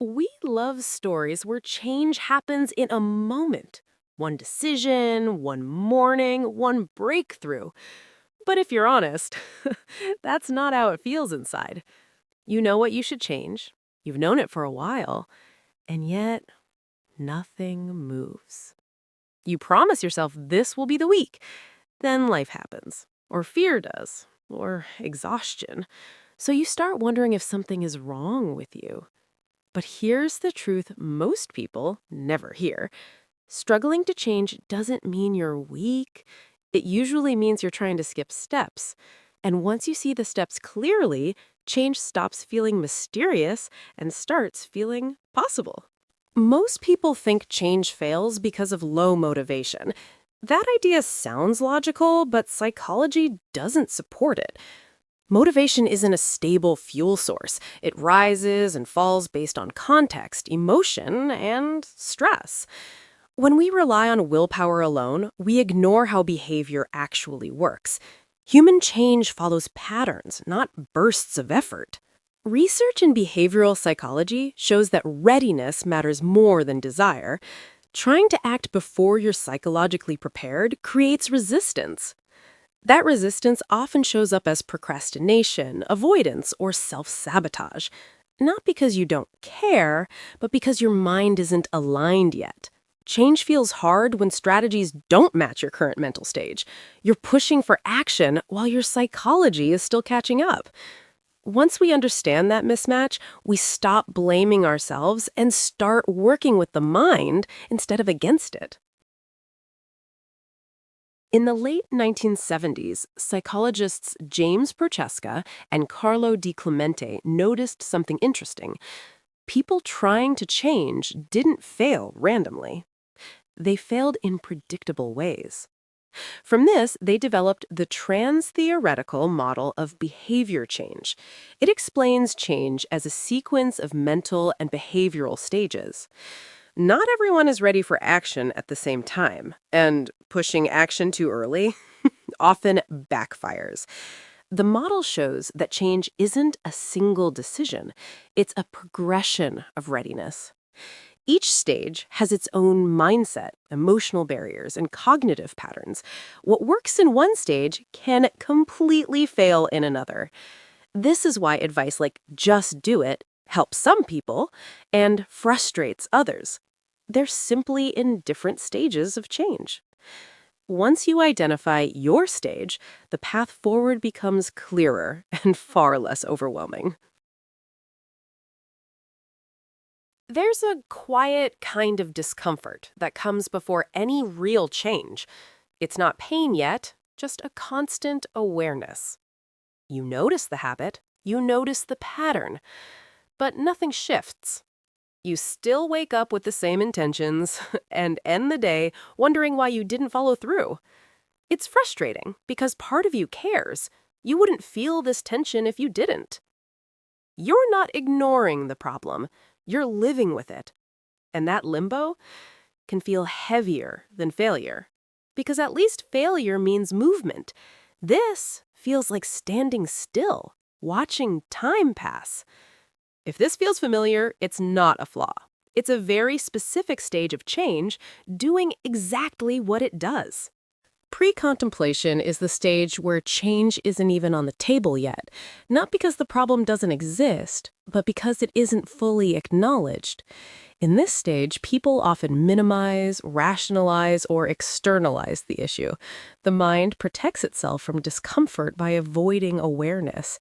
We love stories where change happens in a moment. One decision, one morning, one breakthrough. But if you're honest, that's not how it feels inside. You know what you should change. You've known it for a while. And yet, nothing moves. You promise yourself this will be the week. Then life happens. Or fear does. Or exhaustion. So you start wondering if something is wrong with you. But here's the truth most people never hear. Struggling to change doesn't mean you're weak. It usually means you're trying to skip steps. And once you see the steps clearly, change stops feeling mysterious and starts feeling possible. Most people think change fails because of low motivation. That idea sounds logical, but psychology doesn't support it. Motivation isn't a stable fuel source. It rises and falls based on context, emotion, and stress. When we rely on willpower alone, we ignore how behavior actually works. Human change follows patterns, not bursts of effort. Research in behavioral psychology shows that readiness matters more than desire. Trying to act before you're psychologically prepared creates resistance. That resistance often shows up as procrastination, avoidance, or self-sabotage. Not because you don't care, but because your mind isn't aligned yet. Change feels hard when strategies don't match your current mental stage. You're pushing for action while your psychology is still catching up. Once we understand that mismatch, we stop blaming ourselves and start working with the mind instead of against it. In the late 1970s, psychologists James Prochaska and Carlo Di Clemente noticed something interesting. People trying to change didn't fail randomly. They failed in predictable ways. From this, they developed the Transtheoretical Model of Behavior Change. It explains change as a sequence of mental and behavioral stages. Not everyone is ready for action at the same time, and pushing action too early often backfires. The model shows that change isn't a single decision, it's a progression of readiness. Each stage has its own mindset, emotional barriers, and cognitive patterns. What works in one stage can completely fail in another. This is why advice like just do it helps some people and frustrates others. They're simply in different stages of change. Once you identify your stage, the path forward becomes clearer and far less overwhelming. There's a quiet kind of discomfort that comes before any real change. It's not pain yet, just a constant awareness. You notice the habit, you notice the pattern, but nothing shifts. You still wake up with the same intentions and end the day wondering why you didn't follow through. It's frustrating because part of you cares. You wouldn't feel this tension if you didn't. You're not ignoring the problem. You're living with it. And that limbo can feel heavier than failure. Because at least failure means movement. This feels like standing still, watching time pass. If this feels familiar, it's not a flaw. It's a very specific stage of change doing exactly what it does. Pre-contemplation is the stage where change isn't even on the table yet, not because the problem doesn't exist, but because it isn't fully acknowledged. In this stage, people often minimize, rationalize, or externalize the issue. The mind protects itself from discomfort by avoiding awareness.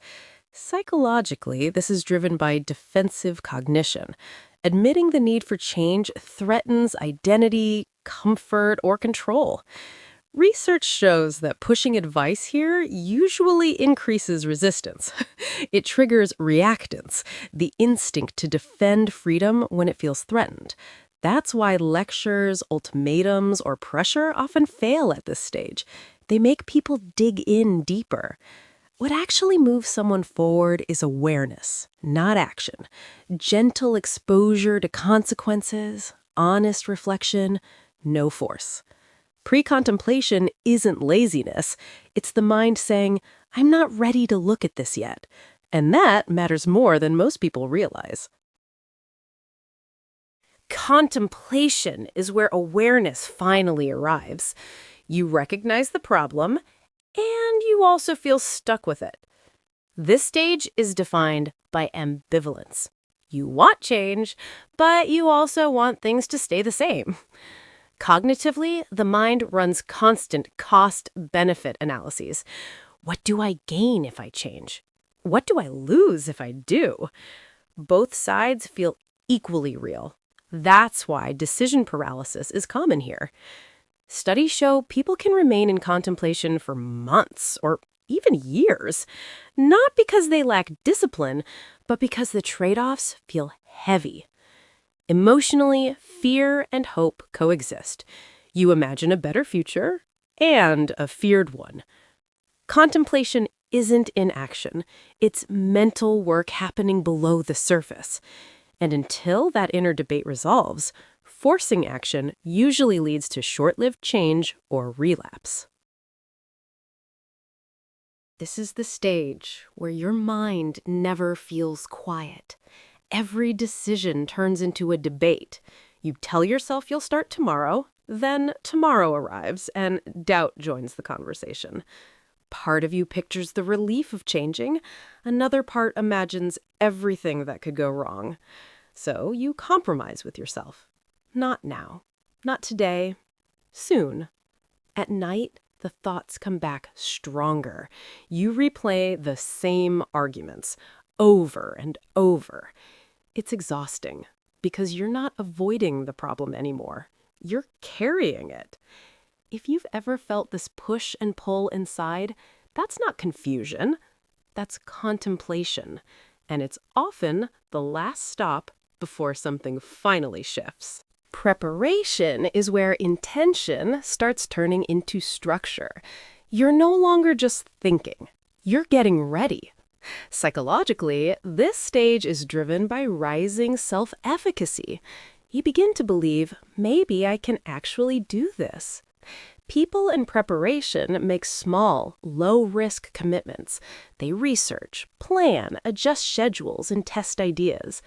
Psychologically, this is driven by defensive cognition. Admitting the need for change threatens identity, comfort, or control. Research shows that pushing advice here usually increases resistance. It triggers reactance, the instinct to defend freedom when it feels threatened. That's why lectures, ultimatums, or pressure often fail at this stage. They make people dig in deeper. What actually moves someone forward is awareness, not action. Gentle exposure to consequences, honest reflection, no force. Pre-contemplation isn't laziness. It's the mind saying, I'm not ready to look at this yet. And that matters more than most people realize. Contemplation is where awareness finally arrives. You recognize the problem, and you also feel stuck with it. This stage is defined by ambivalence. You want change, but you also want things to stay the same. Cognitively, the mind runs constant cost-benefit analyses. What do I gain if I change? What do I lose if I do? Both sides feel equally real. That's why decision paralysis is common here. Studies show people can remain in contemplation for months or even years, not because they lack discipline, but because the trade-offs feel heavy. Emotionally, fear and hope coexist. You imagine a better future and a feared one. Contemplation isn't inaction. It's mental work happening below the surface. And until that inner debate resolves, forcing action usually leads to short-lived change or relapse. This is the stage where your mind never feels quiet. Every decision turns into a debate. You tell yourself you'll start tomorrow, then tomorrow arrives, and doubt joins the conversation. Part of you pictures the relief of changing, another part imagines everything that could go wrong. So you compromise with yourself. Not now. Not today. Soon. At night, the thoughts come back stronger. You replay the same arguments over and over. It's exhausting because you're not avoiding the problem anymore. You're carrying it. If you've ever felt this push and pull inside, that's not confusion. That's contemplation. And it's often the last stop before something finally shifts. Preparation is where intention starts turning into structure. You're no longer just thinking. You're getting ready. Psychologically, this stage is driven by rising self-efficacy. You begin to believe, maybe I can actually do this. People in preparation make small, low-risk commitments. They research, plan, adjust schedules, and test ideas.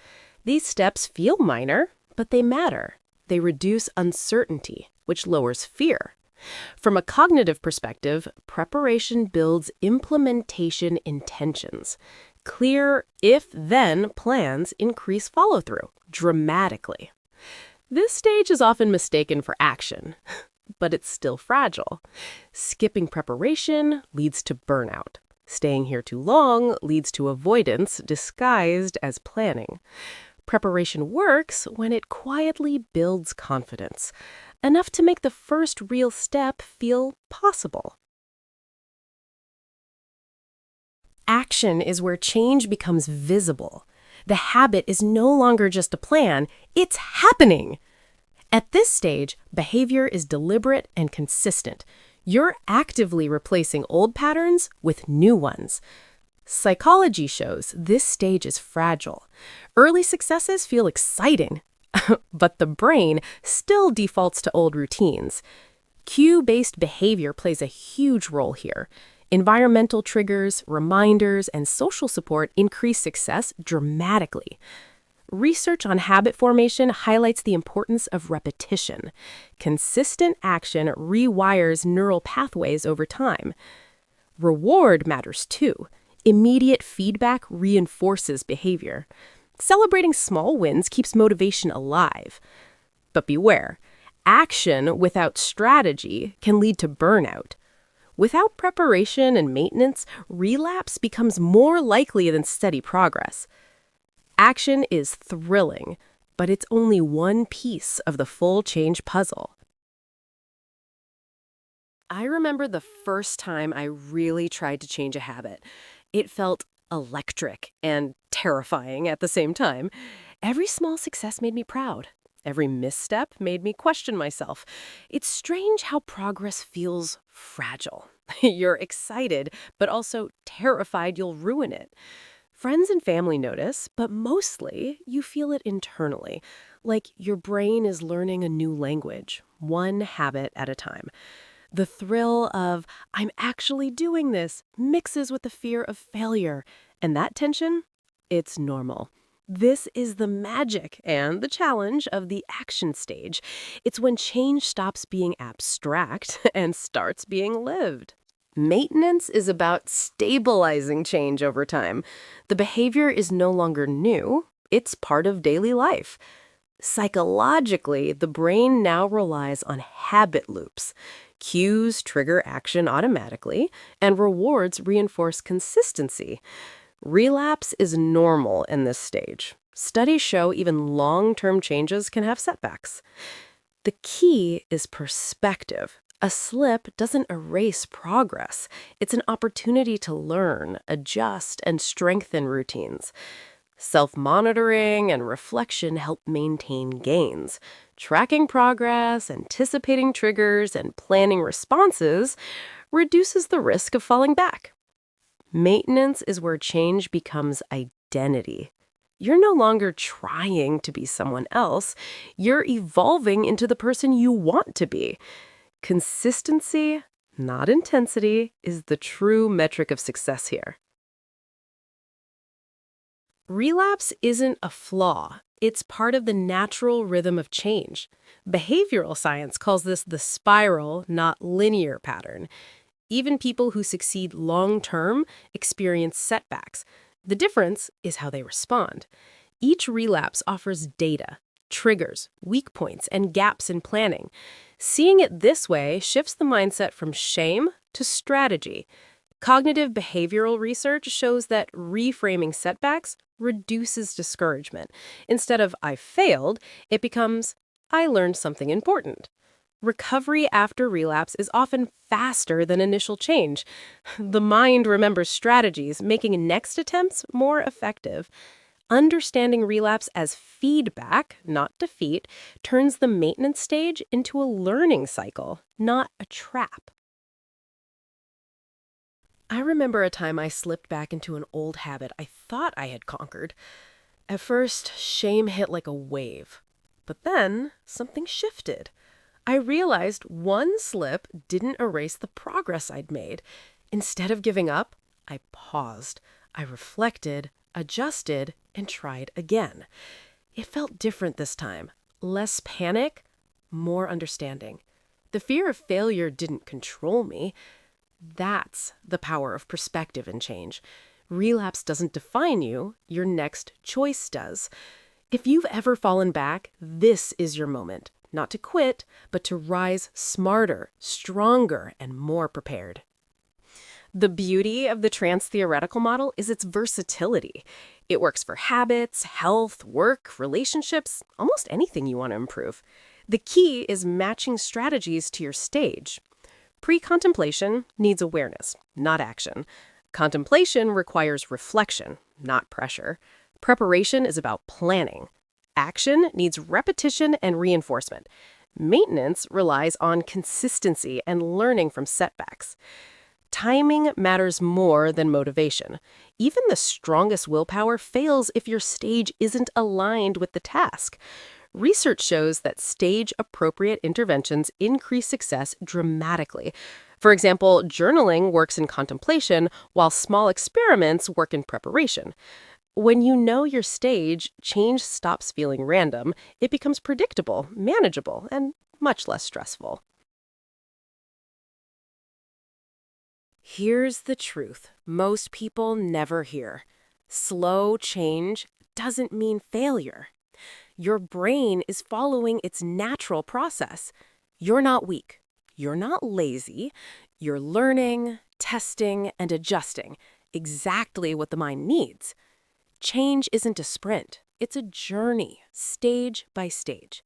These steps feel minor, but they matter. They reduce uncertainty, which lowers fear. From a cognitive perspective, preparation builds implementation intentions. Clear if-then plans increase follow-through dramatically. This stage is often mistaken for action, but it's still fragile. Skipping preparation leads to burnout. Staying here too long leads to avoidance disguised as planning. Preparation works when it quietly builds confidence, enough to make the first real step feel possible. Action is where change becomes visible. The habit is no longer just a plan, it's happening. At this stage, behavior is deliberate and consistent. You're actively replacing old patterns with new ones. Psychology shows this stage is fragile. Early successes feel exciting, but the brain still defaults to old routines. Cue-based behavior plays a huge role here. Environmental triggers, reminders, and social support increase success dramatically. Research on habit formation highlights the importance of repetition. Consistent action rewires neural pathways over time. Reward matters too. Immediate feedback reinforces behavior. Celebrating small wins keeps motivation alive. But beware, action without strategy can lead to burnout. Without preparation and maintenance, relapse becomes more likely than steady progress. Action is thrilling, but it's only one piece of the full change puzzle. I remember the first time I really tried to change a habit. It felt electric and terrifying at the same time. Every small success made me proud. Every misstep made me question myself. It's strange how progress feels fragile. You're excited, but also terrified you'll ruin it. Friends and family notice, but mostly you feel it internally, like your brain is learning a new language, one habit at a time. The thrill of, I'm actually doing this, mixes with the fear of failure. And that tension, it's normal. This is the magic and the challenge of the action stage. It's when change stops being abstract and starts being lived. Maintenance is about stabilizing change over time. The behavior is no longer new, it's part of daily life. Psychologically, the brain now relies on habit loops. Cues trigger action automatically, and rewards reinforce consistency. Relapse is normal in this stage. Studies show even long-term changes can have setbacks. The key is perspective. A slip doesn't erase progress. It's an opportunity to learn, adjust, and strengthen routines. Self-monitoring and reflection help maintain gains. Tracking progress, anticipating triggers, and planning responses reduces the risk of falling back. Maintenance is where change becomes identity. You're no longer trying to be someone else. You're evolving into the person you want to be. Consistency, not intensity, is the true metric of success here. Relapse isn't a flaw. It's part of the natural rhythm of change. Behavioral science calls this the spiral, not linear pattern. Even people who succeed long-term experience setbacks. The difference is how they respond. Each relapse offers data, triggers, weak points, and gaps in planning. Seeing it this way shifts the mindset from shame to strategy. Cognitive behavioral research shows that reframing setbacks reduces discouragement. Instead of "I failed," it becomes "I learned something important." Recovery after relapse is often faster than initial change. The mind remembers strategies, making next attempts more effective. Understanding relapse as feedback, not defeat, turns the maintenance stage into a learning cycle, not a trap. I remember a time I slipped back into an old habit I thought I had conquered. At first, shame hit like a wave. But then, something shifted. I realized one slip didn't erase the progress I'd made. Instead of giving up, I paused. I reflected, adjusted, and tried again. It felt different this time. Less panic, more understanding. The fear of failure didn't control me. That's the power of perspective and change. Relapse doesn't define you, your next choice does. If you've ever fallen back, this is your moment. Not to quit, but to rise smarter, stronger, and more prepared. The beauty of the Transtheoretical model is its versatility. It works for habits, health, work, relationships, almost anything you want to improve. The key is matching strategies to your stage. Pre-contemplation needs awareness, not action. Contemplation requires reflection, not pressure. Preparation is about planning. Action needs repetition and reinforcement. Maintenance relies on consistency and learning from setbacks. Timing matters more than motivation. Even the strongest willpower fails if your stage isn't aligned with the task. Research shows that stage-appropriate interventions increase success dramatically. For example, journaling works in contemplation, while small experiments work in preparation. When you know your stage, change stops feeling random. It becomes predictable, manageable, and much less stressful. Here's the truth most people never hear. Slow change doesn't mean failure. Your brain is following its natural process. You're not weak. You're not lazy. You're learning, testing, and adjusting, exactly what the mind needs. Change isn't a sprint. It's a journey, stage by stage.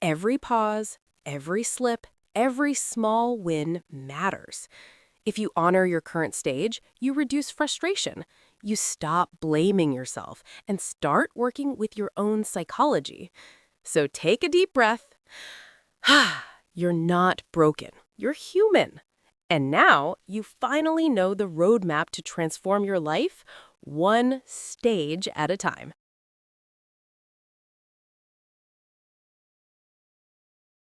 Every pause, every slip, every small win matters. If you honor your current stage, you reduce frustration. You stop blaming yourself and start working with your own psychology. So take a deep breath. You're not broken. You're human. And now you finally know the roadmap to transform your life one stage at a time.